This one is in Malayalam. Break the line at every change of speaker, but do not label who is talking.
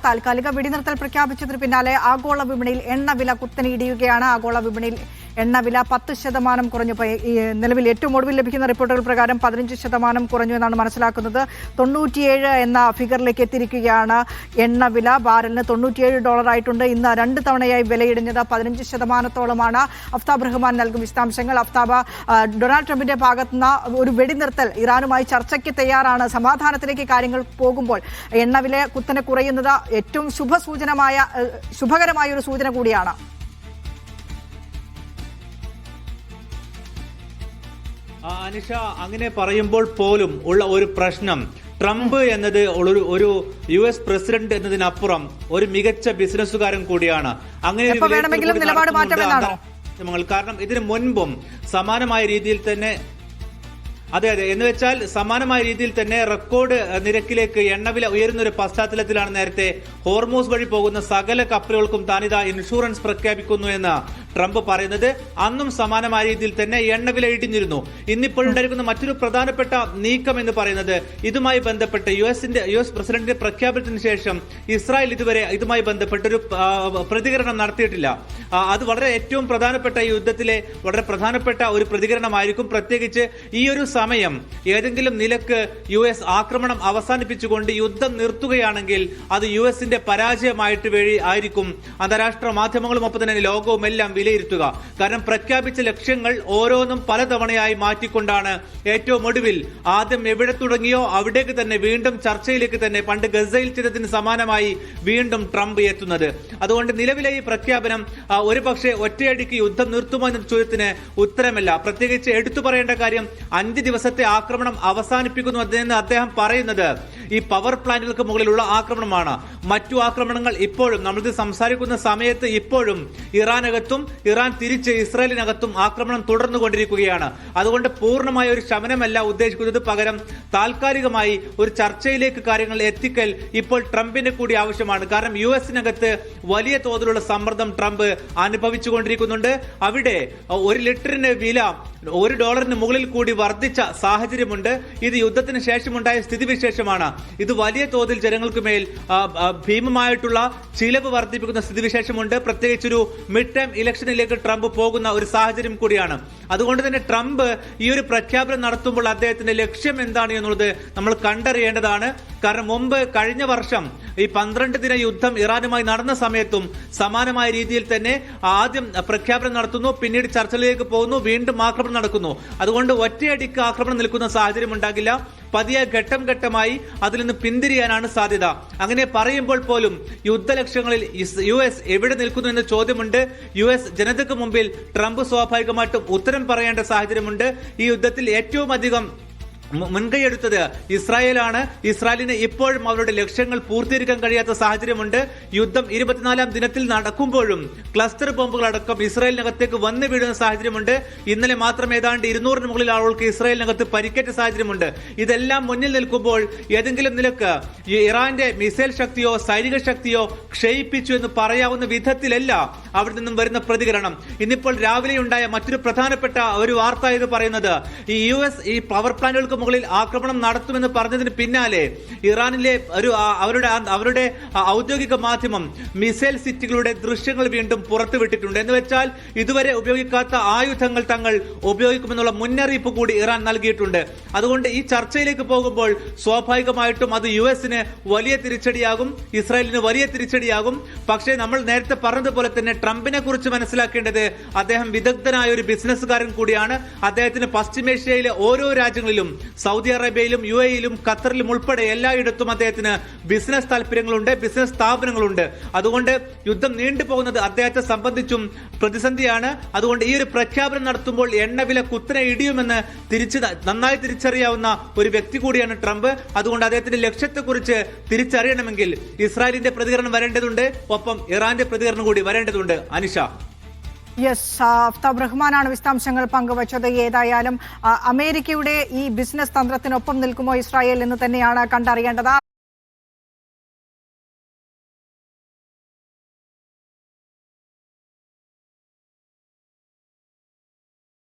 താൽക്കാലിക വെടിനിർത്തൽ പ്രഖ്യാപിച്ചതിന് പിന്നാലെ ആഗോള വിപണിയിൽ എണ്ണവില കുത്തനെ ഇടിയുകയാണ്. ആഗോള വിപണിയിൽ എണ്ണവില 10% കുറഞ്ഞു. നിലവിൽ ഏറ്റവും ഒടുവിൽ ലഭിക്കുന്ന റിപ്പോർട്ടുകൾ പ്രകാരം 15% കുറഞ്ഞു എന്നാണ് മനസ്സിലാക്കുന്നത്. 97 എന്ന ഫിഗറിലേക്ക് എത്തിയിരിക്കുകയാണ് എണ്ണവില. ബാരലിന് $97 ആയിട്ടുണ്ട്. ഇന്ന് 2 തവണയായി വിലയിടിഞ്ഞത് 15%. അഫ്താബ് റഹ്മാൻ നൽകും വിശദാംശങ്ങൾ. അഫ്താബ്, ഡൊണാൾഡ് ട്രംപിന്റെ ഭാഗത്തുനിന്ന് ഒരു വെടിനിർത്തൽ, ഇറാനുമായി ചർച്ചയ്ക്ക് തയ്യാറാണ്, സമാധാനത്തിലേക്ക് കാര്യങ്ങൾ പോകുമ്പോൾ എണ്ണവില കുത്തനെ കുറയുന്നത് ഏറ്റവും ശുഭകരമായ ഒരു സൂചന കൂടിയാണ്.
അനിഷ, അങ്ങനെ പറയുമ്പോൾ പോലും ഉള്ള ഒരു പ്രശ്നം, ട്രംപ് എന്നത് ഒരു US പ്രസിഡന്റ് എന്നതിനപ്പുറം ഒരു മികച്ച ബിസിനസ്സുകാരൻ കൂടിയാണ്. അങ്ങനെ കാരണം ഇതിനു മുൻപും സമാനമായ രീതിയിൽ തന്നെ അതെ എന്ന് വെച്ചാൽ സമാനമായ രീതിയിൽ തന്നെ റെക്കോർഡ് നിരക്കിലേക്ക് എണ്ണവില ഉയരുന്ന ഒരു പശ്ചാത്തലത്തിലാണ് നേരത്തെ ഹോർമൂസ് വഴി പോകുന്ന സകല കപ്പലുകൾക്കും താനിതാ ഇൻഷുറൻസ് പ്രഖ്യാപിക്കുന്നു എന്ന് ട്രംപ് പറയുന്നത്. അന്നും സമാനമായ രീതിയിൽ തന്നെ എണ്ണവില ഇടിഞ്ഞിരുന്നു. ഇന്നിപ്പോഴുണ്ടായിരിക്കുന്ന മറ്റൊരു പ്രധാനപ്പെട്ട നീക്കം എന്ന് പറയുന്നത് ഇതുമായി ബന്ധപ്പെട്ട് US പ്രസിഡന്റിന്റെ പ്രഖ്യാപനത്തിന് ശേഷം ഇസ്രായേൽ ഇതുവരെ ഇതുമായി ബന്ധപ്പെട്ടൊരു പ്രതികരണം നടത്തിയിട്ടില്ല. അത് വളരെ ഏറ്റവും പ്രധാനപ്പെട്ട ഈ യുദ്ധത്തിലെ വളരെ പ്രധാനപ്പെട്ട ഒരു പ്രതികരണമായിരിക്കും. പ്രത്യേകിച്ച് ഈ ഒരു സമയം ഏതെങ്കിലും നിലക്ക് US ആക്രമണം അവസാനിപ്പിച്ചുകൊണ്ട് യുദ്ധം നിർത്തുകയാണെങ്കിൽ അത് USന്റെ പരാജയമായിട്ട് ആയിരിക്കും അന്താരാഷ്ട്ര മാധ്യമങ്ങളും ഒപ്പം തന്നെ ലോകവും എല്ലാം വിലയിരുത്തുക. കാരണം പ്രഖ്യാപിച്ച ലക്ഷ്യങ്ങൾ ഓരോന്നും പലതവണയായി മാറ്റിക്കൊണ്ടാണ് ഏറ്റവും ഒടുവിൽ ആദ്യം എവിടെ തുടങ്ങിയോ അവിടേക്ക് തന്നെ വീണ്ടും ചർച്ചയിലേക്ക് തന്നെ പണ്ട് ഗസയിൽ ചെയ്തതിന് സമാനമായി വീണ്ടും ട്രംപ് എത്തുന്നത്. അതുകൊണ്ട് നിലവിലെ ഈ പ്രഖ്യാപനം ഒരു പക്ഷേ ഒറ്റയടിക്ക് യുദ്ധം നിർത്തുമോ എന്ന ചോദ്യത്തിന് ഉത്തരമല്ല. പ്രത്യേകിച്ച് എടുത്തു പറയേണ്ട കാര്യം 5 ദിവസത്തെ ആക്രമണം അവസാനിപ്പിക്കുന്നു എന്ന് അദ്ദേഹം പറയുന്നത് ഈ പവർ പ്ലാന്റുകൾക്ക് മുകളിലുള്ള ആക്രമണമാണ്. മറ്റു ആക്രമണങ്ങൾ ഇപ്പോഴും നമ്മളിത് സംസാരിക്കുന്ന സമയത്ത് ഇപ്പോഴും ഇറാനകത്തും ഇറാൻ തിരിച്ച് ഇസ്രായേലിനകത്തും ആക്രമണം തുടർന്നുകൊണ്ടിരിക്കുകയാണ്. അതുകൊണ്ട് പൂർണ്ണമായ ഒരു ശമനമല്ല ഉദ്ദേശിക്കുന്നത്. പകരം താൽക്കാലികമായി ഒരു ചർച്ചയിലേക്ക് കാര്യങ്ങൾ എത്തിക്കൽ ഇപ്പോൾ ട്രംപിന്റെ കൂടി ആവശ്യമാണ്. കാരണം US-നകത്ത് വലിയ തോതിലുള്ള സമ്മർദ്ദം ട്രംപ് അനുഭവിച്ചുകൊണ്ടിരിക്കുന്നുണ്ട്. അവിടെ 1 ലിറ്ററിന് വില $1 മുകളിൽ കൂടി വർദ്ധിച്ച സാഹചര്യമുണ്ട്. ഇത് യുദ്ധത്തിന് ശേഷമുണ്ടായ സ്ഥിതിവിശേഷമാണ്. ഇത് വലിയ തോതിൽ ജനങ്ങൾക്ക് മേൽ ഭീമമായിട്ടുള്ള ചിലവ് വർദ്ധിപ്പിക്കുന്ന സ്ഥിതിവിശേഷമുണ്ട്. പ്രത്യേകിച്ചൊരു മിഡ് ടേം ഇലക്ഷനിലേക്ക് ട്രംപ് പോകുന്ന ഒരു സാഹചര്യം കൂടിയാണ്. അതുകൊണ്ട് തന്നെ ട്രംപ് ഈ ഒരു പ്രഖ്യാപനം നടത്തുമ്പോൾ അദ്ദേഹത്തിന്റെ ലക്ഷ്യം എന്താണ് എന്നുള്ളത് നമ്മൾ കണ്ടറിയേണ്ടതാണ്. കാരണം കഴിഞ്ഞ വർഷം ഈ 12 ദിന യുദ്ധം ഇറാനുമായി നടന്ന സമയത്തും സമാനമായ രീതിയിൽ തന്നെ ആദ്യം പ്രഖ്യാപനം നടത്തുന്നു, പിന്നീട് ചർച്ചയിലേക്ക് പോകുന്നു, വീണ്ടും ആക്രമണം നടക്കുന്നു. അതുകൊണ്ട് ഒറ്റയടിക്ക് ആക്രമണം നിൽക്കുന്ന സാഹചര്യം ഉണ്ടാകില്ല. പതിയെ ഘട്ടം ഘട്ടമായി അതിൽ നിന്ന് പിന്തിരിയാനാണ് സാധ്യത. അങ്ങനെ പറയുമ്പോൾ പോലും യുദ്ധലക്ഷ്യങ്ങളിൽ US എവിടെ നിൽക്കുന്നു എന്ന ചോദ്യമുണ്ട്. US ജനതയ്ക്ക് മുമ്പിൽ ട്രംപ് സ്വാഭാവികമായിട്ടും ഉത്തരം പറയേണ്ട സാഹചര്യമുണ്ട്. ഈ യുദ്ധത്തിൽ ഏറ്റവും അധികം മുൻകൈയെടുത്തത് ഇസ്രായേലാണ്. ഇസ്രായേലിന് ഇപ്പോഴും അവരുടെ ലക്ഷ്യങ്ങൾ പൂർത്തീകരിക്കാൻ കഴിയാത്ത സാഹചര്യമുണ്ട്. യുദ്ധം 24ാം ദിനത്തിൽ നടക്കുമ്പോഴും ക്ലസ്റ്റർ ബോംബുകളടക്കം ഇസ്രായേലിനകത്തേക്ക് വന്നു വീഴുന്ന സാഹചര്യമുണ്ട്. ഇന്നലെ മാത്രം ഏതാണ്ട് 200-ന് മുകളിൽ ആളുകൾക്ക് ഇസ്രായേലിനകത്ത് പരിക്കേറ്റ സാഹചര്യമുണ്ട്. ഇതെല്ലാം മുന്നിൽ നിൽക്കുമ്പോൾ ഏതെങ്കിലും നിലക്ക് ഇറാന്റെ മിസൈൽ ശക്തിയോ സൈനിക ശക്തിയോ ക്ഷയിപ്പിച്ചു എന്ന് പറയാവുന്ന വിധത്തിലല്ല അവിടെ നിന്നും വരുന്ന പ്രതികരണം. ഇന്നിപ്പോൾ രാവിലെ ഉണ്ടായ മറ്റൊരു പ്രധാനപ്പെട്ട ഒരു വാർത്ത എന്ന് പറയുന്നത് ഈ US ഈ പവർ പ്ലാന്റുകൾക്ക് മുകളിൽ ആക്രമണം നടത്തുമെന്ന് പറഞ്ഞതിന് പിന്നാലെ ഇറാനിലെ അവരുടെ ഔദ്യോഗിക മാധ്യമം മിസൈൽ സിറ്റികളുടെ ദൃശ്യങ്ങൾ വീണ്ടും പുറത്തുവിട്ടിട്ടുണ്ട്. എന്ന് വെച്ചാൽ ഇതുവരെ ഉപയോഗിക്കാത്ത ആയുധങ്ങൾ തങ്ങൾ ഉപയോഗിക്കുമെന്നുള്ള മുന്നറിയിപ്പ് കൂടി ഇറാൻ നൽകിയിട്ടുണ്ട്. അതുകൊണ്ട് ഈ ചർച്ചയിലേക്ക് പോകുമ്പോൾ സ്വാഭാവികമായിട്ടും അത് US-ന് വലിയ തിരിച്ചടിയാകും, ഇസ്രായേലിന് വലിയ തിരിച്ചടിയാകും. പക്ഷേ നമ്മൾ നേരത്തെ പറഞ്ഞതുപോലെ തന്നെ ട്രംപിനെ കുറിച്ച് മനസ്സിലാക്കേണ്ടത് അദ്ദേഹം വിദഗ്ധനായ ഒരു ബിസിനസ്സുകാരൻ കൂടിയാണ്. അദ്ദേഹത്തിന് പശ്ചിമേഷ്യയിലെ ഓരോ രാജ്യങ്ങളിലും സൗദി അറേബ്യയിലും UAE-യിലും ഖത്തറിലും ഉൾപ്പെടെ എല്ലായിടത്തും അദ്ദേഹത്തിന് ബിസിനസ് താല്പര്യങ്ങളുണ്ട്, ബിസിനസ് സ്ഥാപനങ്ങളുണ്ട്. അതുകൊണ്ട് യുദ്ധം നീണ്ടുപോകുന്നത് അദ്ദേഹത്തെ സംബന്ധിച്ചും പ്രതിസന്ധിയാണ്. അതുകൊണ്ട് ഈ ഒരു പ്രഖ്യാപനം നടത്തുമ്പോൾ എണ്ണവില കുത്തനെ ഇടിയുമെന്ന് നന്നായി തിരിച്ചറിയാവുന്ന ഒരു വ്യക്തി കൂടിയാണ് ട്രംപ്. അതുകൊണ്ട് അദ്ദേഹത്തിന്റെ ലക്ഷ്യത്തെക്കുറിച്ച് തിരിച്ചറിയണമെങ്കിൽ ഇസ്രായേലിന്റെ പ്രതികരണം വരേണ്ടതുണ്ട്, ഒപ്പം ഇറാന്റെ പ്രതികരണം കൂടി വരേണ്ടതുണ്ട്. അനിഷ.
അഫ്താബ് റഹ്മാനാണ് വിശദാംശങ്ങൾ പങ്കുവച്ചത്. ഏതായാലും അമേരിക്കയുടെ ഈ ബിസിനസ് തന്ത്രത്തിനൊപ്പം നിൽക്കുമോ ഇസ്രായേൽ എന്ന് തന്നെയാണ് കണ്ടറിയേണ്ടത്.